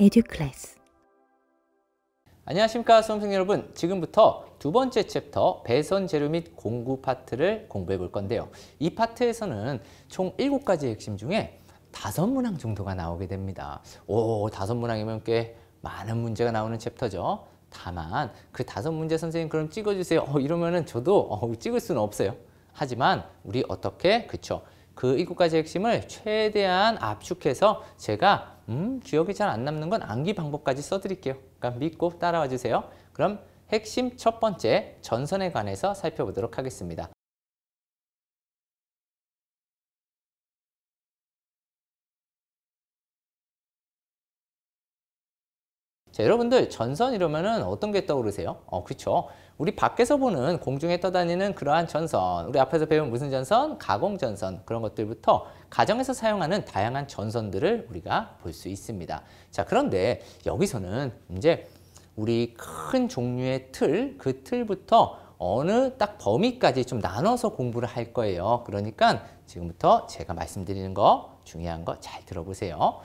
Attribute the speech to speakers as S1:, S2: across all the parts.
S1: 에듀클래스.
S2: 안녕하십니까 수험생 여러분. 지금부터 두 번째 챕터 배선 재료 및 공구 파트를 공부해 볼 건데요. 이 파트에서는 총 7가지 핵심 중에 5문항 정도가 나오게 됩니다. 오, 5문항이면 꽤 많은 문제가 나오는 챕터죠. 다만 그 5문제 선생님 그럼 찍어주세요. 이러면은 저도 찍을 수는 없어요. 하지만 우리 어떻게 그쵸? 그 7가지 핵심을 최대한 압축해서 제가 기억이 잘 안 남는 건 암기 방법까지 써드릴게요. 그러니까 믿고 따라와 주세요. 그럼 핵심 첫 번째 전선에 관해서 살펴보도록 하겠습니다. 자, 여러분들 전선 이러면은 어떤 게 떠오르세요? 그렇죠. 우리 밖에서 보는 공중에 떠다니는 그러한 전선, 우리 앞에서 배운 무슨 전선? 가공전선, 그런 것들부터 가정에서 사용하는 다양한 전선들을 우리가 볼 수 있습니다. 자, 그런데 여기서는 이제 우리 큰 종류의 틀, 그 틀부터 어느 딱 범위까지 좀 나눠서 공부를 할 거예요. 그러니까 지금부터 제가 말씀드리는 거 중요한 거 잘 들어보세요.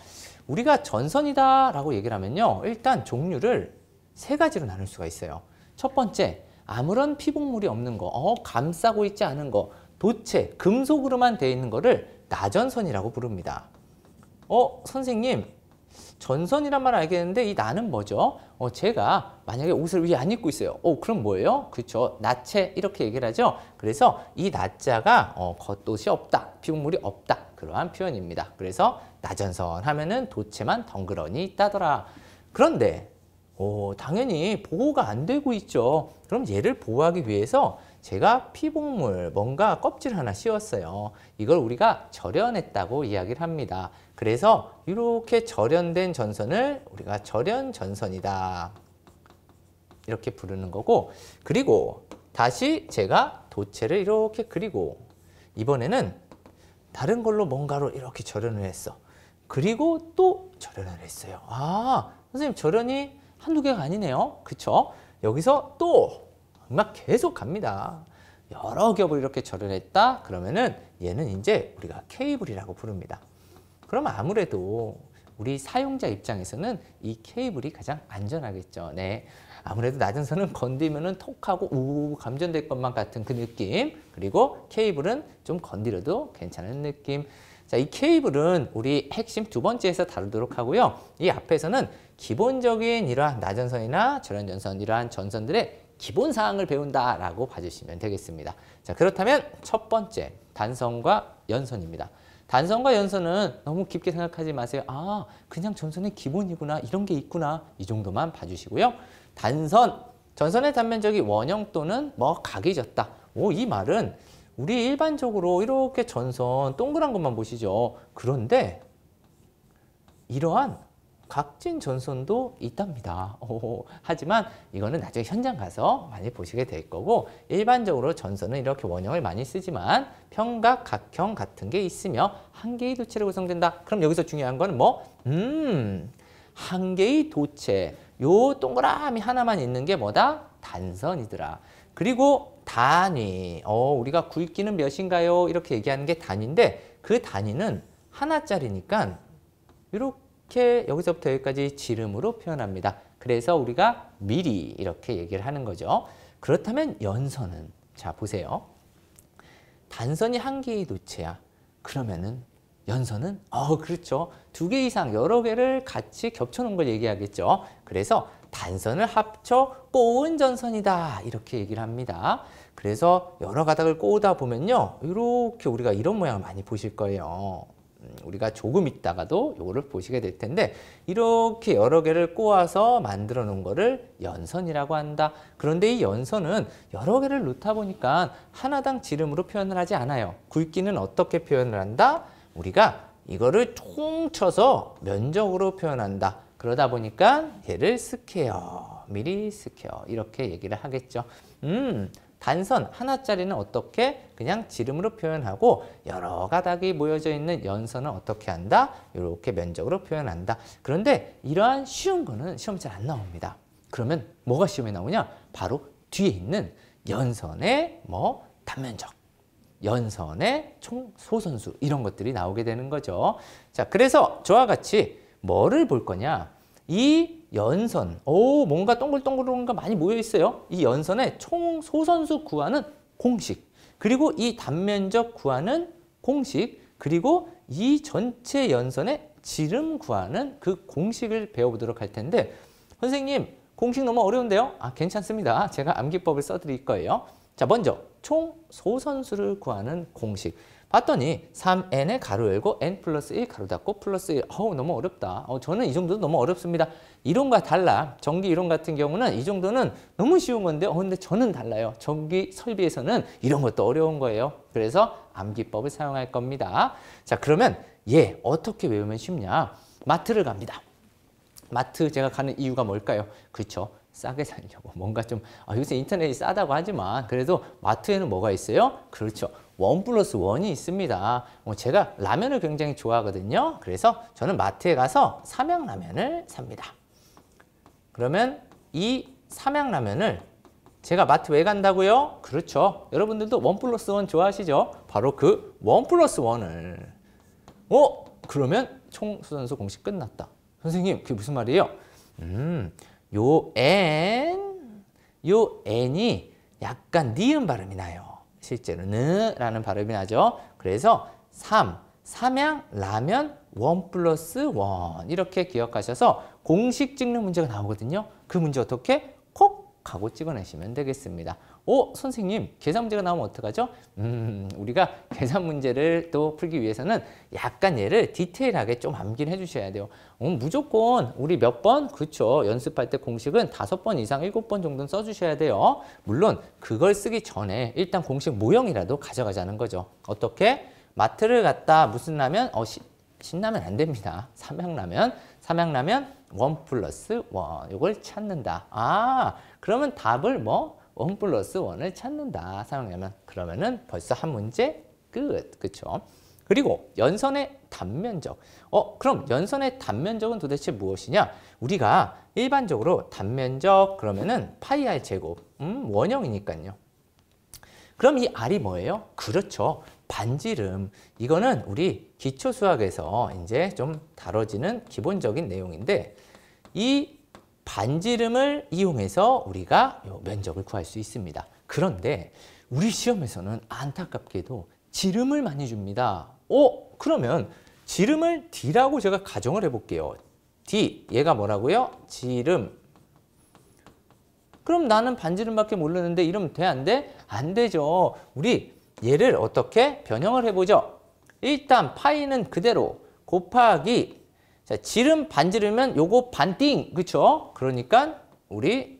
S2: 우리가 전선이다라고 얘기를 하면요. 일단 종류를 3가지로 나눌 수가 있어요. 첫 번째, 아무런 피복물이 없는 거, 감싸고 있지 않은 거, 도체, 금속으로만 되어 있는 거를 나전선이라고 부릅니다. 선생님, 전선이란 말 알겠는데 이 나는 뭐죠? 제가 만약에 옷을 위에 안 입고 있어요. 그럼 뭐예요? 그렇죠. 나체 이렇게 얘기를 하죠. 그래서 이 나자가 겉옷이 없다, 피복물이 없다. 그러한 표현입니다. 그래서 나전선 하면은 도체만 덩그러니 있다더라. 그런데 당연히 보호가 안 되고 있죠. 그럼 얘를 보호하기 위해서 제가 피복물, 뭔가 껍질 하나 씌웠어요. 이걸 우리가 절연했다고 이야기를 합니다. 그래서 이렇게 절연된 전선을 우리가 절연전선이다. 이렇게 부르는 거고, 그리고 다시 제가 도체를 이렇게 그리고 이번에는 다른 걸로 뭔가로 이렇게 절연을 했어. 그리고 또 절연을 했어요. 선생님 절연이 한두 개가 아니네요. 그쵸? 여기서 또 막 계속 갑니다. 여러 겹을 이렇게 절연했다. 그러면은 얘는 이제 우리가 케이블이라고 부릅니다. 그럼 아무래도 우리 사용자 입장에서는 이 케이블이 가장 안전하겠죠. 네. 아무래도 나전선은 건드리면은 톡하고 감전될 것만 같은 그 느낌. 그리고 케이블은 좀 건드려도 괜찮은 느낌. 자, 이 케이블은 우리 핵심 2번째에서 다루도록 하고요. 이 앞에서는 기본적인 이러한 나전선이나 절연전선, 이러한 전선들의 기본 사항을 배운다라고 봐주시면 되겠습니다. 자, 그렇다면 첫 번째, 단선과 연선입니다. 단선과 연선은 너무 깊게 생각하지 마세요. 그냥 전선의 기본이구나, 이런 게 있구나, 이 정도만 봐주시고요. 단선, 전선의 단면적이 원형 또는 각이 졌다. 이 말은 우리 일반적으로 이렇게 전선 동그란 것만 보시죠. 그런데 이러한 각진 전선도 있답니다. 하지만 이거는 나중에 현장 가서 많이 보시게 될 거고, 일반적으로 전선은 이렇게 원형을 많이 쓰지만 평각, 각형 같은 게 있으며 한 개의 도체로 구성된다. 그럼 여기서 중요한 건 한 개의 도체, 요 동그라미 하나만 있는 게 뭐다? 단선이더라. 그리고 단위, 우리가 굵기는 몇인가요? 이렇게 얘기하는 게 단위인데, 그 단위는 하나짜리니까 이렇게 여기서부터 여기까지 지름으로 표현합니다. 그래서 우리가 미리 이렇게 얘기를 하는 거죠. 그렇다면 연선은, 자 보세요. 단선이 한 개의 도체야. 그러면은 연선은 그렇죠. 2개 이상 여러 개를 같이 겹쳐놓은 걸 얘기하겠죠. 그래서 단선을 합쳐 꼬은 전선이다. 이렇게 얘기를 합니다. 그래서 여러 가닥을 꼬우다 보면요. 이렇게 우리가 이런 모양을 많이 보실 거예요. 우리가 조금 있다가도 이거를 보시게 될 텐데, 이렇게 여러 개를 꼬아서 만들어 놓은 거를 연선이라고 한다. 그런데 이 연선은 여러 개를 놓다 보니까 하나당 지름으로 표현을 하지 않아요. 굵기는 어떻게 표현을 한다? 우리가 이거를 총 쳐서 면적으로 표현한다. 그러다 보니까 얘를 스퀘어, 미리 스퀘어 이렇게 얘기를 하겠죠. 단선 하나짜리는 어떻게? 그냥 지름으로 표현하고, 여러 가닥이 모여져 있는 연선은 어떻게 한다? 이렇게 면적으로 표현한다. 그런데 이러한 쉬운 거는 시험에 잘 안 나옵니다. 그러면 뭐가 시험에 나오냐? 바로 뒤에 있는 연선의 단면적, 연선의 총 소선수, 이런 것들이 나오게 되는 거죠. 자, 그래서 저와 같이 뭐를 볼 거냐? 이 연선, 뭔가 동글동글한 거 많이 모여 있어요. 이 연선의 총 소선수 구하는 공식, 그리고 이 단면적 구하는 공식, 그리고 이 전체 연선의 지름 구하는 그 공식을 배워보도록 할 텐데, 선생님 공식 너무 어려운데요? 괜찮습니다. 제가 암기법을 써드릴 거예요. 자, 먼저 총 소선수를 구하는 공식. 봤더니 3n의 가로 열고 n 플러스 1 가로 닫고 플러스 1. 너무 어렵다. 저는 이 정도도 너무 어렵습니다. 이론과 달라. 전기 이론 같은 경우는 이 정도는 너무 쉬운 건데, 근데 저는 달라요. 전기 설비에서는 이런 것도 어려운 거예요. 그래서 암기법을 사용할 겁니다. 자, 그러면 얘 어떻게 외우면 쉽냐? 마트를 갑니다. 마트 제가 가는 이유가 뭘까요? 그렇죠. 싸게 살려고. 뭔가 좀 요새 인터넷이 싸다고 하지만 그래도 마트에는 뭐가 있어요? 그렇죠. 1+1이 있습니다. 제가 라면을 굉장히 좋아하거든요. 그래서 저는 마트에 가서 삼양라면을 삽니다. 그러면 이 삼양라면을 제가 마트 왜 간다고요? 그렇죠. 여러분들도 1+1 좋아하시죠? 바로 그 1+1을. 그러면 총소선수 공식 끝났다. 선생님, 그게 무슨 말이에요? 요 n이 약간 니은 발음이 나요. 실제로는 라는 발음이 나죠. 그래서 삼양 라면 1+1 이렇게 기억하셔서 공식 찍는 문제가 나오거든요. 그 문제 어떻게? 콕 하고 찍어내시면 되겠습니다. 선생님, 계산 문제가 나오면 어떡하죠? 우리가 계산 문제를 또 풀기 위해서는 약간 얘를 디테일하게 좀 암기를 해주셔야 돼요. 무조건 우리 몇 번? 그렇죠. 연습할 때 공식은 5번 이상 7번 정도는 써주셔야 돼요. 물론 그걸 쓰기 전에 일단 공식 모형이라도 가져가자는 거죠. 어떻게? 마트를 갔다 무슨 라면? 신라면 안 됩니다. 삼양라면 1+1 이걸 찾는다. 그러면 답을 1+1을 찾는다. 삼양라면. 그러면은 벌써 한 문제 끝. 그렇죠? 그리고 연선의 단면적. 그럼 연선의 단면적은 도대체 무엇이냐? 우리가 일반적으로 단면적 그러면은 파이 r 제곱. 원형이니까요. 그럼 이 r이 뭐예요? 그렇죠. 반지름. 이거는 우리 기초 수학에서 이제 좀 다뤄지는 기본적인 내용인데, 이 반지름을 이용해서 우리가 요 면적을 구할 수 있습니다. 그런데 우리 시험에서는 안타깝게도 지름을 많이 줍니다. 그러면 지름을 D라고 제가 가정을 해볼게요. D, 얘가 뭐라고요? 지름. 그럼 나는 반지름밖에 모르는데 이러면 돼, 안 돼? 안 되죠. 우리 얘를 어떻게 변형을 해보죠? 일단 파이는 그대로 곱하기, 자, 지름 반지르면 요거 반띵, 그쵸? 그러니까 우리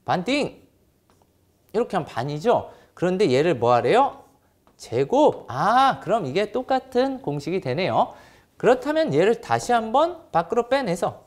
S2: 반띵 이렇게 하면 반이죠. 그런데 얘를 뭐 하래요? 제곱. 그럼 이게 똑같은 공식이 되네요. 그렇다면 얘를 다시 한번 밖으로 빼내서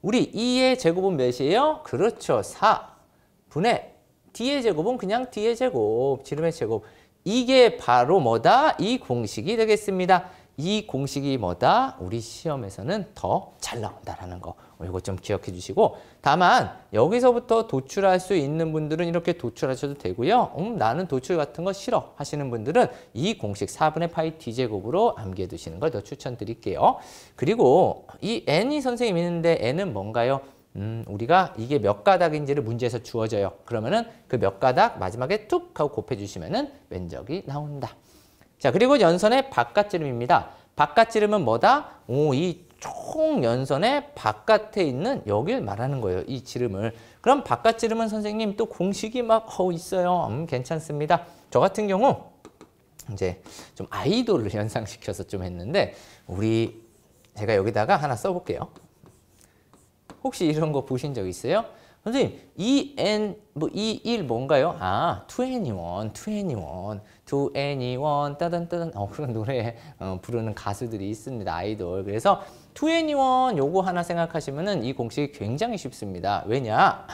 S2: 우리 2의 제곱은 몇이에요? 그렇죠. 4분의 D의 제곱은 그냥 D의 제곱, 지름의 제곱. 이게 바로 뭐다? 이 공식이 되겠습니다. 이 공식이 뭐다? 우리 시험에서는 더 잘 나온다라는 거. 이거 좀 기억해 주시고, 다만 여기서부터 도출할 수 있는 분들은 이렇게 도출하셔도 되고요. 나는 도출 같은 거 싫어 하시는 분들은 이 공식 4분의 파이 D제곱으로 암기해 두시는 걸 더 추천드릴게요. 그리고 이 n이 선생님 있는데 n은 뭔가요? 우리가 이게 몇 가닥인지를 문제에서 주어져요. 그러면은 그 몇 가닥 마지막에 툭 하고 곱해주시면은 면적이 나온다. 자, 그리고 연선의 바깥지름입니다. 바깥지름은 뭐다? 이 총 연선의 바깥에 있는 여길 말하는 거예요. 이 지름을. 그럼 바깥지름은 선생님 또 공식이 막 있어요. 괜찮습니다. 저 같은 경우 이제 좀 아이돌을 연상시켜서 좀 했는데, 제가 여기다가 하나 써볼게요. 혹시 이런 거 보신 적 있어요? 선생님, 이 일 뭔가요? 2NE1, 따단따단. 그런 노래 부르는 가수들이 있습니다. 아이돌. 그래서 2NE1 요거 하나 생각하시면은 이 공식이 굉장히 쉽습니다. 왜냐?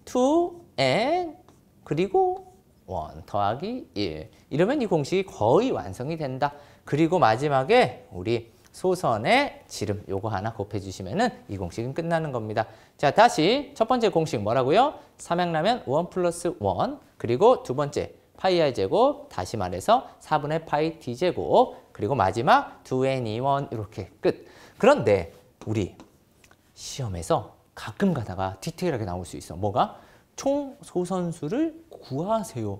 S2: 2N 그리고 1 더하기 1. 이러면 이 공식이 거의 완성이 된다. 그리고 마지막에 우리 소선의 지름 요거 하나 곱해주시면은 이 공식은 끝나는 겁니다. 자, 다시 첫 번째 공식 뭐라고요? 삼양라면 1+1 그리고 두 번째 파이 r 제곱, 다시 말해서 4분의 파이 D 제곱, 그리고 마지막 2NE1 이렇게 끝. 그런데 우리 시험에서 가끔 가다가 디테일하게 나올 수 있어. 뭐가? 총 소선수를 구하세요.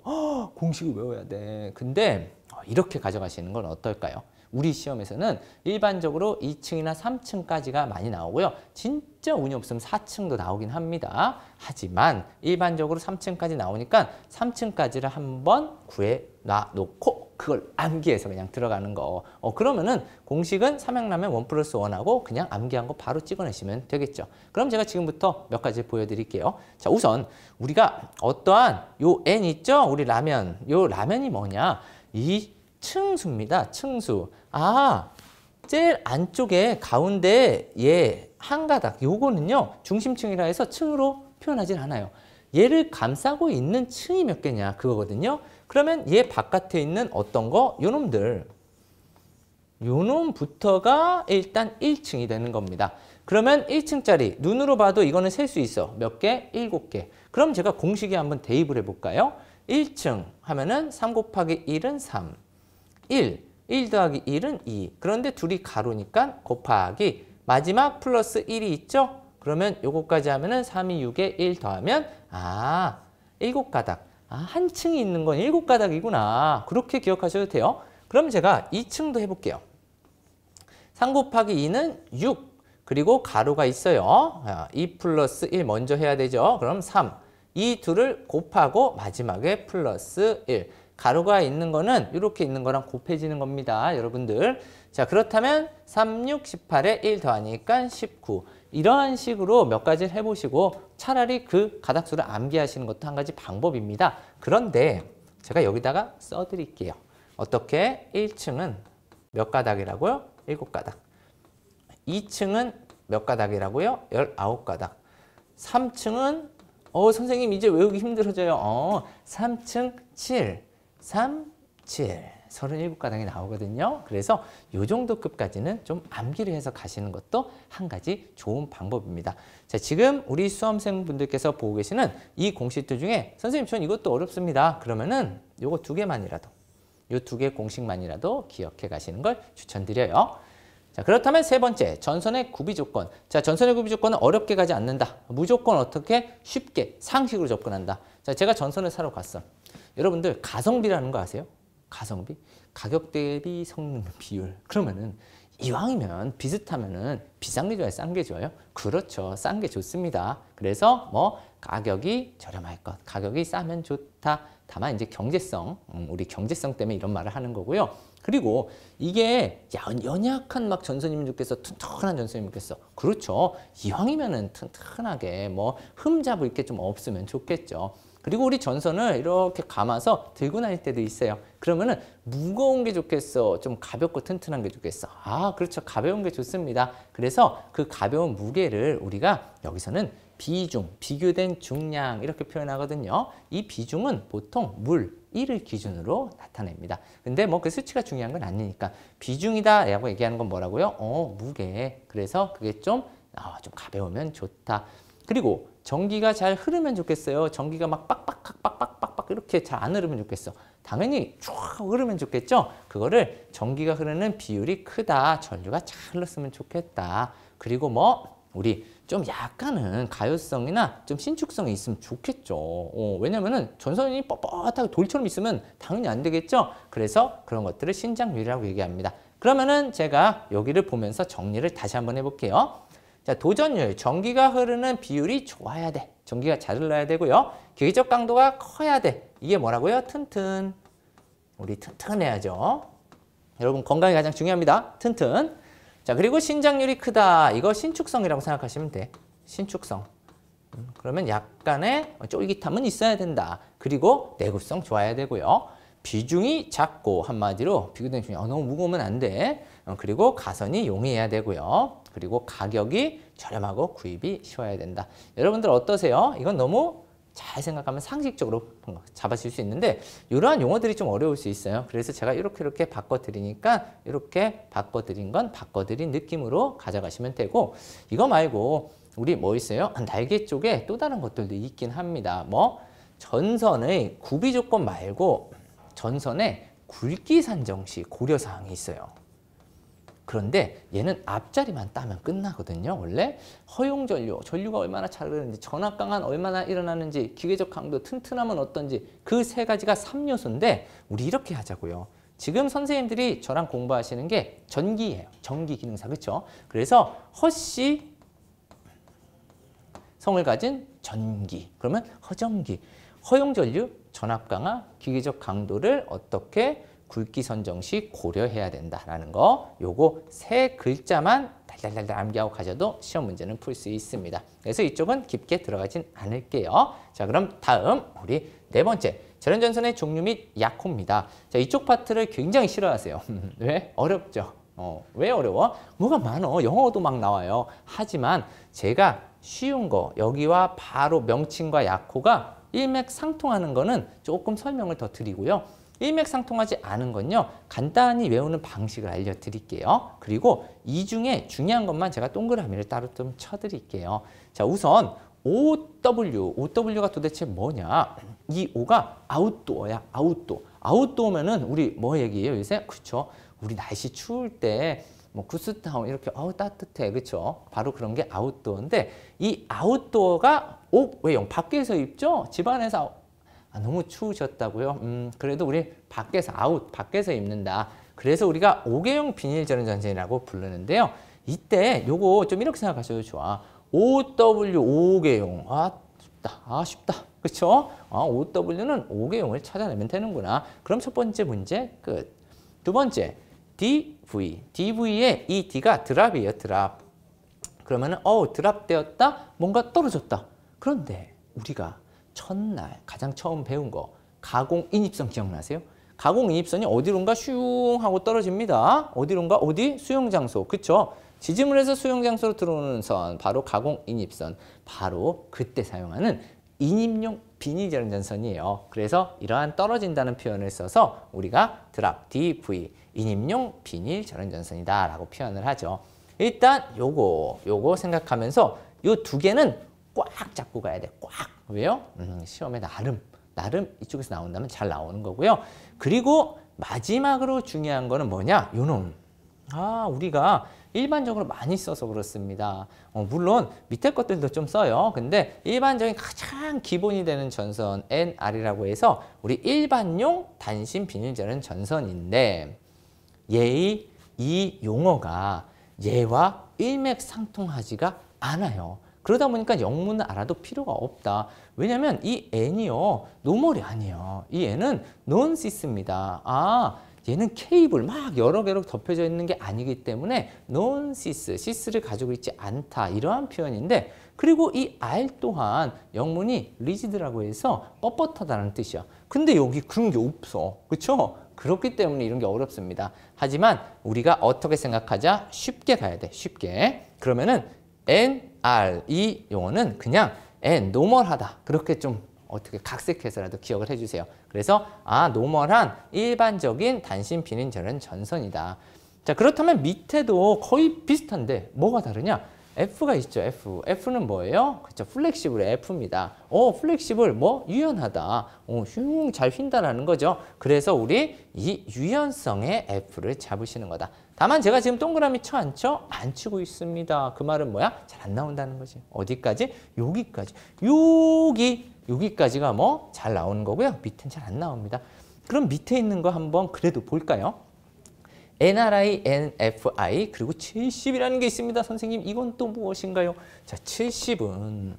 S2: 공식을 외워야 돼. 근데 이렇게 가져가시는 건 어떨까요? 우리 시험에서는 일반적으로 2층이나 3층까지가 많이 나오고요. 진짜 운이 없으면 4층도 나오긴 합니다. 하지만 일반적으로 3층까지 나오니까 3층까지를 한번 구해놔 놓고 그걸 암기해서 그냥 들어가는 거. 그러면은 공식은 삼양라면 1+1하고 그냥 암기한 거 바로 찍어내시면 되겠죠. 그럼 제가 지금부터 몇 가지 보여드릴게요. 자, 우선 우리가 어떠한 요 N 있죠? 우리 라면. 요 라면이 뭐냐? 이 층수입니다. 층수. 제일 안쪽에 가운데 한 가닥 요거는요. 중심층이라 해서 층으로 표현하진 않아요. 얘를 감싸고 있는 층이 몇 개냐 그거거든요. 그러면 얘 바깥에 있는 어떤 거? 요놈들. 요놈부터가 일단 1층이 되는 겁니다. 그러면 1층짜리 눈으로 봐도 이거는 셀 수 있어. 몇 개? 7개. 그럼 제가 공식에 한번 대입을 해볼까요? 1층 하면은 3 곱하기 1은 3. 1 더하기 1은 2. 그런데 둘이 가로니까 곱하기 마지막 플러스 1이 있죠? 그러면 요거까지 하면은 3이 6에 1 더하면 7가닥. 한 층이 있는 건 7가닥이구나. 그렇게 기억하셔도 돼요. 그럼 제가 2층도 해볼게요. 3 곱하기 2는 6. 그리고 가로가 있어요. 2 플러스 1 먼저 해야 되죠. 그럼 3. 이 둘을 곱하고 마지막에 플러스 1. 가로가 있는 거는 이렇게 있는 거랑 곱해지는 겁니다. 여러분들. 자, 그렇다면 3, 6, 18에 1 더하니까 19. 이러한 식으로 몇 가지를 해보시고 차라리 그 가닥수를 암기하시는 것도 한 가지 방법입니다. 그런데 제가 여기다가 써드릴게요. 어떻게? 1층은 몇 가닥이라고요? 7가닥. 2층은 몇 가닥이라고요? 19가닥. 3층은 선생님 이제 외우기 힘들어져요. 3층 7. 3, 7, 37가닥이 나오거든요. 그래서 이 정도 급까지는 좀 암기를 해서 가시는 것도 한 가지 좋은 방법입니다. 자, 지금 우리 수험생분들께서 보고 계시는 이 공식들 중에 선생님 전 이것도 어렵습니다. 그러면은 요거 2개만이라도, 요 2개 공식만이라도 기억해 가시는 걸 추천드려요. 자, 그렇다면 세 번째, 전선의 구비 조건. 자, 전선의 구비 조건은 어렵게 가지 않는다. 무조건 어떻게? 쉽게 상식으로 접근한다. 자, 제가 전선을 사러 갔어. 여러분들 가성비라는 거 아세요? 가성비? 가격 대비 성능 비율. 그러면은 이왕이면 비슷하면은 비싼 게 좋아요? 싼 게 좋아요? 그렇죠. 싼 게 좋습니다. 그래서 뭐 가격이 저렴할 것, 가격이 싸면 좋다. 다만 이제 경제성, 우리 경제성 때문에 이런 말을 하는 거고요. 그리고 이게 연약한 막 전선이면 좋겠어, 튼튼한 전선이면 좋겠어. 그렇죠. 이왕이면은 튼튼하게 뭐 흠잡을 게 좀 없으면 좋겠죠. 그리고 우리 전선을 이렇게 감아서 들고 다닐 때도 있어요. 그러면은 무거운 게 좋겠어? 좀 가볍고 튼튼한 게 좋겠어? 그렇죠. 가벼운 게 좋습니다. 그래서 그 가벼운 무게를 우리가 여기서는 비중, 비교된 중량 이렇게 표현하거든요. 이 비중은 보통 물 1을 기준으로 나타냅니다. 근데 뭐 그 수치가 중요한 건 아니니까 비중이다 라고 얘기하는 건 뭐라고요? 무게. 그래서 그게 좀 가벼우면 좋다. 그리고 전기가 잘 흐르면 좋겠어요. 전기가 막 빡빡 이렇게 잘 안 흐르면 좋겠어. 당연히 쭉 흐르면 좋겠죠. 그거를 전기가 흐르는 비율이 크다. 전류가 잘 흘렀으면 좋겠다. 그리고 뭐 우리 좀 약간은 가요성이나 좀 신축성이 있으면 좋겠죠. 왜냐면은 전선이 뻣뻣하게 돌처럼 있으면 당연히 안 되겠죠. 그래서 그런 것들을 신장률이라고 얘기합니다. 그러면은 제가 여기를 보면서 정리를 다시 한번 해볼게요. 자, 도전율, 전기가 흐르는 비율이 좋아야 돼. 전기가 잘 흘러야 되고요. 기계적 강도가 커야 돼. 이게 뭐라고요? 튼튼. 우리 튼튼해야죠. 여러분 건강이 가장 중요합니다. 튼튼. 자, 그리고 신장률이 크다. 이거 신축성이라고 생각하시면 돼. 신축성. 그러면 약간의 쫄깃함은 있어야 된다. 그리고 내구성 좋아야 되고요. 비중이 작고 한마디로 비교된 중에 너무 무거우면 안 돼. 그리고 가선이 용이해야 되고요. 그리고 가격이 저렴하고 구입이 쉬워야 된다. 여러분들 어떠세요? 이건 너무 잘 생각하면 상식적으로 잡아줄 수 있는데 이러한 용어들이 좀 어려울 수 있어요. 그래서 제가 이렇게 바꿔드리니까 이렇게 바꿔드린 건 바꿔드린 느낌으로 가져가시면 되고 이거 말고 우리 뭐 있어요? 날개 쪽에 또 다른 것들도 있긴 합니다. 뭐 전선의 구비 조건 말고 전선의 굵기 산정 시 고려사항이 있어요. 그런데 얘는 앞자리만 따면 끝나거든요. 원래 허용전류, 전류가 얼마나 잘 흐르는지, 전압강한 얼마나 일어나는지, 기계적 강도, 튼튼함은 어떤지 그 세 가지가 3요소인데 우리 이렇게 하자고요. 지금 선생님들이 저랑 공부하시는 게 전기예요. 전기기능사, 그렇죠? 그래서 허씨 성을 가진 전기, 그러면 허전기, 허용전류, 전압강하, 기계적 강도를 어떻게 굵기 선정 시 고려해야 된다라는 거, 요거 세 글자만 달달달달 암기하고 가셔도 시험 문제는 풀 수 있습니다. 그래서 이쪽은 깊게 들어가진 않을게요. 자, 그럼 다음 우리 네 번째, 절연전선의 종류 및 약호입니다. 자, 이쪽 파트를 굉장히 싫어하세요. 왜? 어렵죠? 왜 어려워? 뭐가 많어. 영어도 막 나와요. 하지만 제가 쉬운 거, 여기와 바로 명칭과 약호가 일맥상통하는 거는 조금 설명을 더 드리고요. 일맥상통하지 않은 건요, 간단히 외우는 방식을 알려드릴게요. 그리고 이 중에 중요한 것만 제가 동그라미를 따로 좀 쳐드릴게요. 자, 우선 OW가 도대체 뭐냐? 이 O가 아웃도어야, 아웃도어. 아웃도어면은 우리 뭐 얘기해요, 요새? 그쵸? 우리 날씨 추울 때 뭐 구스타운 이렇게 따뜻해, 그쵸? 바로 그런 게 아웃도어인데, 이 아웃도어가 왜요? 밖에서 입죠? 집안에서 너무 추우셨다고요? 그래도 우리 밖에서 밖에서 입는다. 그래서 우리가 5개용 비닐 절연전선이라고 부르는데요. 이때 요거 좀 이렇게 생각하셔도 좋아. OW 5개용. 쉽다. 그쵸? OW는 5개용을 찾아내면 되는구나. 그럼 첫 번째 문제 끝. 두 번째, DV. DV의 이 D가 드랍이에요, 드랍. 그러면은, 드랍되었다? 뭔가 떨어졌다. 그런데 우리가 첫날 가장 처음 배운 거 가공인입선 기억나세요? 가공인입선이 어디론가 슝 하고 떨어집니다. 어디론가? 어디? 수용장소. 그쵸? 지지물에서 수용장소로 들어오는 선, 바로 가공인입선. 바로 그때 사용하는 인입용 비닐절연전선이에요. 그래서 이러한 떨어진다는 표현을 써서 우리가 드랍, DV, 인입용 비닐절연전선이다 라고 표현을 하죠. 일단 요거 생각하면서 요 두 개는 꽉 잡고 가야 돼. 꽉. 왜요? 시험에 나름 이쪽에서 나온다면 잘 나오는 거고요. 그리고 마지막으로 중요한 거는 뭐냐? 요놈. 우리가 일반적으로 많이 써서 그렇습니다. 물론 밑에 것들도 좀 써요. 근데 일반적인 가장 기본이 되는 전선 NR이라고 해서 우리 일반용 단신 비닐절연 전선인데 이 용어가 얘와 일맥상통하지가 않아요. 그러다 보니까 영문을 알아도 필요가 없다. 왜냐면 이 N이요, 노멀이 아니에요. 이 N은 논시스입니다. 얘는 케이블 막 여러 개로 덮여져 있는 게 아니기 때문에 논시스, 시스를 가지고 있지 않다. 이러한 표현인데, 그리고 이 R 또한 영문이 리지드라고 해서 뻣뻣하다는 뜻이야. 근데 여기 그런 게 없어. 그렇죠? 그렇기 때문에 이런 게 어렵습니다. 하지만 우리가 어떻게 생각하자? 쉽게 가야 돼. 쉽게. 그러면은 NR 이 용어는 그냥 노멀하다. 그렇게 좀 어떻게 각색해서라도 기억을 해주세요. 그래서 노멀한 일반적인 단신 비닐절연 전선이다. 자, 그렇다면 밑에도 거의 비슷한데 뭐가 다르냐? F가 있죠. F는 뭐예요? 그렇죠. 플렉시블의 F입니다. 플렉시블 유연하다. 흉 잘 휜다라는 거죠. 그래서 우리 이 유연성의 F를 잡으시는 거다. 다만 제가 지금 동그라미 쳐 안 쳐? 안 치고 있습니다. 그 말은 뭐야? 잘 안 나온다는 거지. 어디까지? 여기까지. 여기까지가 잘 나오는 거고요. 밑엔 잘 안 나옵니다. 그럼 밑에 있는 거 한번 그래도 볼까요? NRI, NFI, 그리고 70이라는 게 있습니다. 선생님, 이건 또 무엇인가요? 자, 70은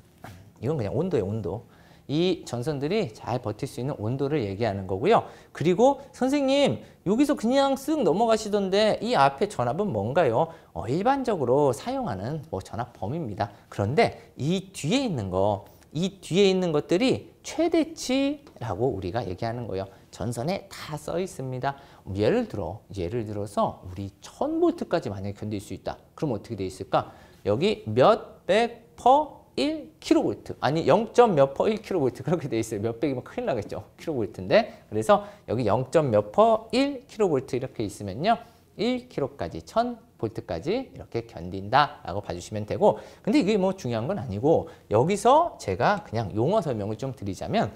S2: 이건 그냥 온도예요, 온도. 이 전선들이 잘 버틸 수 있는 온도를 얘기하는 거고요. 그리고 선생님, 여기서 그냥 쓱 넘어가시던데 이 앞에 전압은 뭔가요? 일반적으로 사용하는 전압 범위입니다. 그런데 이 뒤에 있는 것들이 최대치라고 우리가 얘기하는 거예요. 전선에 다 써 있습니다. 예를 들어서 우리 1000볼트까지 만약에 견딜 수 있다. 그럼 어떻게 돼 있을까? 여기 몇백 퍼 1kV, 아니 0.몇 퍼 1kV 그렇게 돼 있어요. 몇백이면 큰일 나겠죠. kV인데 그래서 여기 0.몇 퍼 1kV 이렇게 있으면요. 1kg까지 1000볼트까지 이렇게 견딘다라고 봐주시면 되고, 근데 이게 중요한 건 아니고 여기서 제가 그냥 용어 설명을 좀 드리자면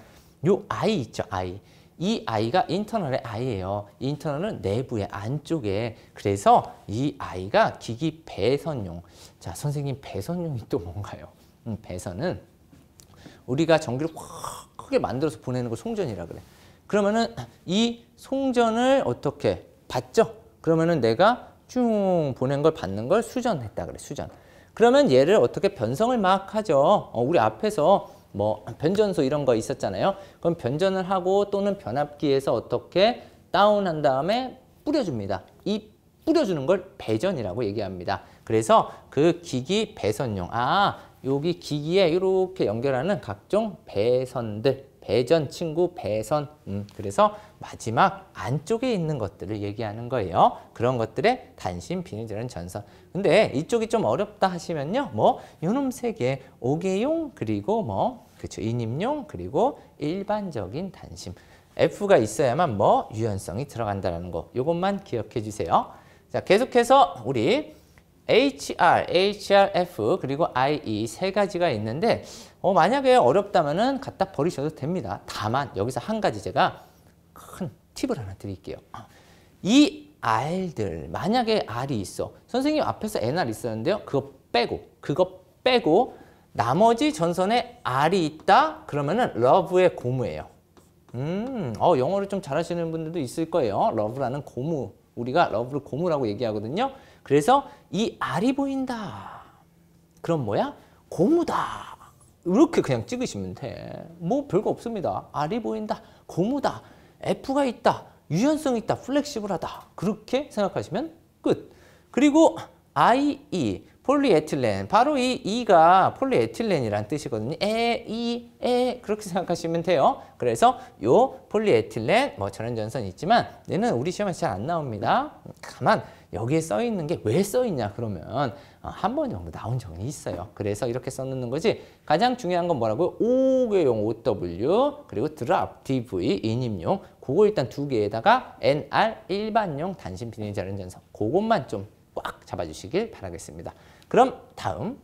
S2: 요 I 있죠, I. 이 i가 인터널의 i예요. 인터널은 내부의 안쪽에. 그래서 이 i가 기기 배선용. 자, 선생님 배선용이 또 뭔가요? 배선은 우리가 전기를 확 크게 만들어서 보내는 걸 송전이라 그래. 그러면은 이 송전을 어떻게 받죠? 그러면은 내가 쭉 보낸 걸 받는 걸 수전했다 그래. 수전. 그러면 얘를 어떻게 변성을 막 하죠. 우리 앞에서 뭐 변전소 이런 거 있었잖아요. 그럼 변전을 하고 또는 변압기에서 어떻게 다운한 다음에 뿌려줍니다. 이 뿌려주는 걸 배전이라고 얘기합니다. 그래서 그 기기 배선용. 여기 기기에 이렇게 연결하는 각종 배선들. 배전 친구 배선. 그래서 마지막 안쪽에 있는 것들을 얘기하는 거예요. 그런 것들의 단심 비닐절연 전선. 근데 이쪽이 좀 어렵다 하시면요. 뭐 요놈 세 개, 5개용 그리고 뭐 그렇죠. 인입용 그리고 일반적인 단심. F가 있어야만 뭐 유연성이 들어간다는 거. 요것만 기억해 주세요. 자, 계속해서 우리 HR, HRF 그리고 IE 세 가지가 있는데 만약에 어렵다면은 갖다 버리셔도 됩니다. 다만 여기서 한 가지 제가 큰 팁을 하나 드릴게요. 이 R들 만약에 R이 있어. 선생님 앞에서 NR 있었는데요. 그거 빼고 나머지 전선에 R이 있다. 그러면은 러브의 고무예요. 영어를 좀 잘하시는 분들도 있을 거예요. 러브라는 고무. 우리가 러브를 고무라고 얘기하거든요. 그래서 이 R이 보인다. 그럼 뭐야? 고무다. 이렇게 그냥 찍으시면 돼. 뭐 별거 없습니다. R이 보인다. 고무다. F가 있다. 유연성 있다. 플렉시블하다. 그렇게 생각하시면 끝. 그리고 IE, 폴리에틸렌. 바로 이 E가 폴리에틸렌이라는 뜻이거든요. 그렇게 생각하시면 돼요. 그래서 요 폴리에틸렌, 뭐 전원전선이 있지만 얘는 우리 시험에 잘 안 나옵니다. 다만 여기에 써 있는 게 왜 써 있냐 그러면 한 번 정도 나온 적은 있어요. 그래서 이렇게 써놓는 거지. 가장 중요한 건 뭐라고요? 5개용 OW 그리고 드랍 DV 인입용. 그거 일단 두 개에다가 NR 일반용 단심 비닐 절연 전선. 그것만 좀 꽉 잡아주시길 바라겠습니다. 그럼 다음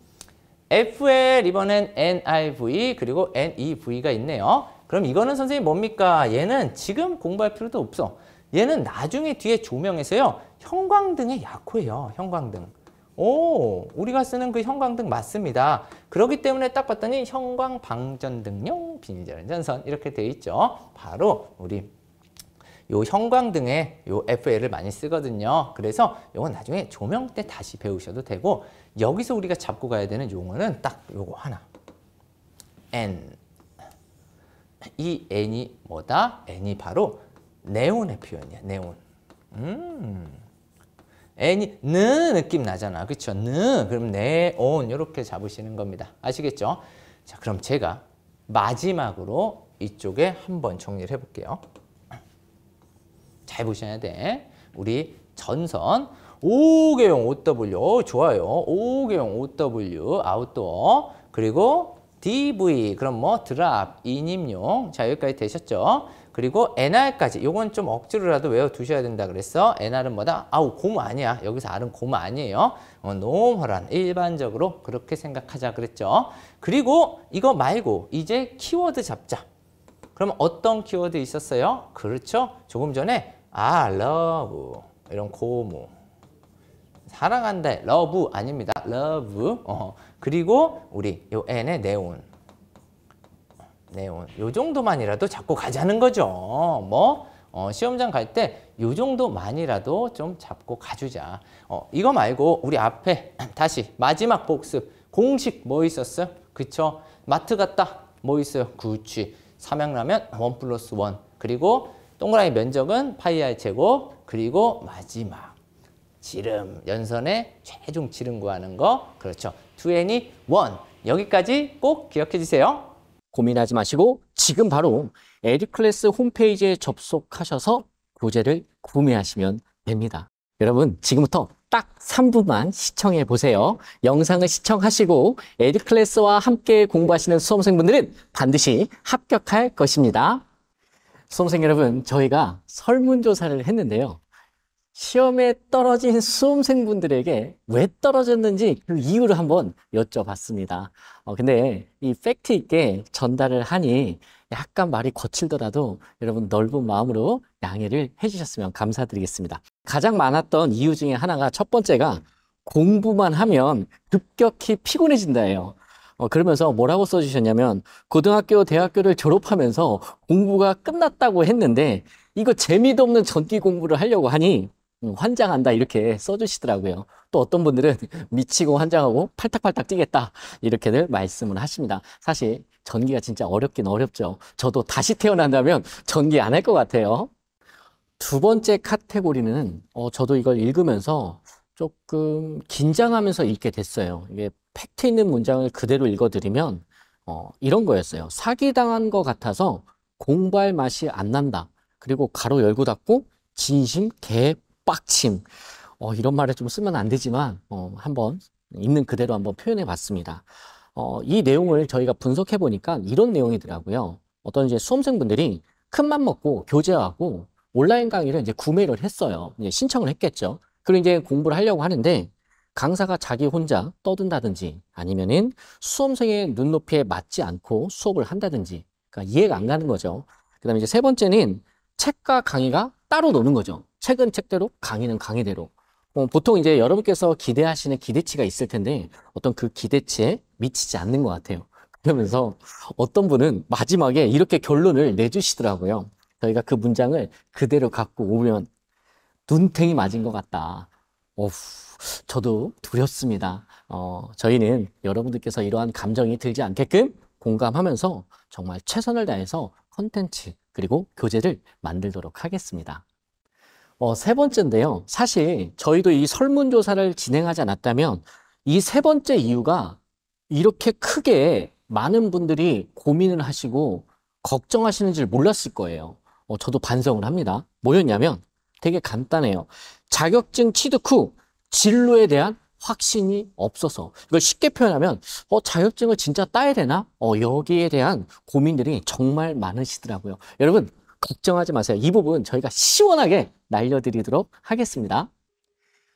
S2: FL 이번엔 NIV 그리고 NEV가 있네요. 그럼 이거는 선생님 뭡니까? 얘는 지금 공부할 필요도 없어. 얘는 나중에 뒤에 조명에서요. 형광등의 약호예요. 형광등. 우리가 쓰는 그 형광등 맞습니다. 그렇기 때문에 딱 봤더니 형광방전등용 비닐절연 전선 이렇게 되어 있죠. 바로 우리 요 형광등에 요 FL을 많이 쓰거든요. 그래서 요건 나중에 조명 때 다시 배우셔도 되고 여기서 우리가 잡고 가야 되는 용어는 딱 요거 하나. N. 이 N이 뭐다? N이 바로 네온의 표현이야. 네온. N이 느 느낌 나잖아. 그렇죠? 느. 그럼 네온 이렇게 잡으시는 겁니다. 아시겠죠? 자, 그럼 제가 마지막으로 이쪽에 한번 정리를 해볼게요. 잘 보셔야 돼. 우리 전선 5개용 OW 좋아요. 5개용 OW 아웃도어 그리고 DV 그럼 뭐 드랍 인입용 자 여기까지 되셨죠. 그리고 NR까지 요건 좀 억지로라도 외워두셔야 된다 그랬어. NR은 뭐다? 고무 아니야. 여기서 R은 고무 아니에요. 노멀한 일반적으로 그렇게 생각하자 그랬죠. 그리고 이거 말고 이제 키워드 잡자. 그럼 어떤 키워드 있었어요? 그렇죠. 조금 전에 love 이런 고무 사랑한다 love 아닙니다. love 그리고 우리 요 n의 네온 요 정도만이라도 잡고 가자는 거죠. 뭐 시험장 갈 때 요 정도만이라도 좀 잡고 가주자. 이거 말고 우리 앞에 다시 마지막 복습 공식 뭐 있었어요? 그쵸? 마트 갔다 뭐 있어요? 그치 삼양라면 1+1 그리고 동그라미 면적은 파이 r 제곱 그리고 마지막 지름 연선의 최종 지름 구하는 거 그렇죠. 2n이 1 여기까지 꼭 기억해 주세요.
S1: 고민하지 마시고 지금 바로 에듀클래스 홈페이지에 접속하셔서 교재를 구매하시면 됩니다. 여러분 지금부터 딱 3분만 시청해 보세요. 영상을 시청하시고 에듀클래스와 함께 공부하시는 수험생분들은 반드시 합격할 것입니다. 수험생 여러분, 저희가 설문조사를 했는데요. 시험에 떨어진 수험생분들에게 왜 떨어졌는지 그 이유를 한번 여쭤봤습니다. 근데 이 팩트 있게 전달을 하니 약간 말이 거칠더라도 여러분 넓은 마음으로 양해를 해주셨으면 감사드리겠습니다. 가장 많았던 이유 중에 하나가 첫 번째가 공부만 하면 급격히 피곤해진다예요. 그러면서 뭐라고 써주셨냐면 고등학교, 대학교를 졸업하면서 공부가 끝났다고 했는데 이거 재미도 없는 전기 공부를 하려고 하니 환장한다 이렇게 써주시더라고요. 또 어떤 분들은 미치고 환장하고 팔딱팔딱 뛰겠다 이렇게들 말씀을 하십니다. 사실 전기가 진짜 어렵긴 어렵죠. 저도 다시 태어난다면 전기 안 할 것 같아요. 두 번째 카테고리는 저도 이걸 읽으면서 조금 긴장하면서 읽게 됐어요. 이게 팩트 있는 문장을 그대로 읽어드리면 이런 거였어요. 사기당한 것 같아서 공부할 맛이 안 난다. 그리고 가로 열고 닫고 진심 개빡침. 이런 말을 좀 쓰면 안 되지만 한번 있는 그대로 한번 표현해 봤습니다. 이 내용을 저희가 분석해 보니까 이런 내용이더라고요. 어떤 이제 수험생분들이 큰 맘 먹고 교재하고 온라인 강의를 이제 구매를 했어요. 이제 신청을 했겠죠. 그리고 이제 공부를 하려고 하는데 강사가 자기 혼자 떠든다든지 아니면은 수험생의 눈높이에 맞지 않고 수업을 한다든지 그러니까 이해가 안 가는 거죠. 그다음에 이제 세 번째는 책과 강의가 따로 노는 거죠. 책은 책대로, 강의는 강의대로. 보통 이제 여러분께서 기대하시는 기대치가 있을 텐데 어떤 그 기대치에 미치지 않는 것 같아요. 그러면서 어떤 분은 마지막에 이렇게 결론을 내주시더라고요. 저희가 그 문장을 그대로 갖고 오면 눈탱이 맞은 것 같다. 저도 두렵습니다. 저희는 여러분들께서 이러한 감정이 들지 않게끔 공감하면서 정말 최선을 다해서 컨텐츠 그리고 교재를 만들도록 하겠습니다. 세 번째인데요. 사실 저희도 이 설문조사를 진행하지 않았다면 이 세 번째 이유가 이렇게 크게 많은 분들이 고민을 하시고 걱정하시는 줄 몰랐을 거예요. 저도 반성을 합니다. 뭐였냐면 되게 간단해요. 자격증 취득 후 진로에 대한 확신이 없어서 이걸 쉽게 표현하면 자격증을 진짜 따야 되나? 여기에 대한 고민들이 정말 많으시더라고요. 여러분 걱정하지 마세요. 이 부분 저희가 시원하게 날려드리도록 하겠습니다.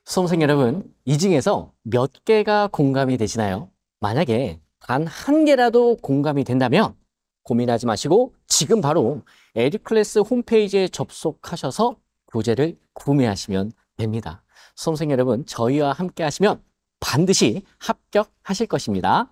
S1: 수험생 여러분, 이 중에서 몇 개가 공감이 되시나요? 만약에 단 한 개라도 공감이 된다면 고민하지 마시고 지금 바로 에듀클래스 홈페이지에 접속하셔서 교재를 구매하시면 됩니다. 수험생 여러분, 저희와 함께 하시면 반드시 합격하실 것입니다.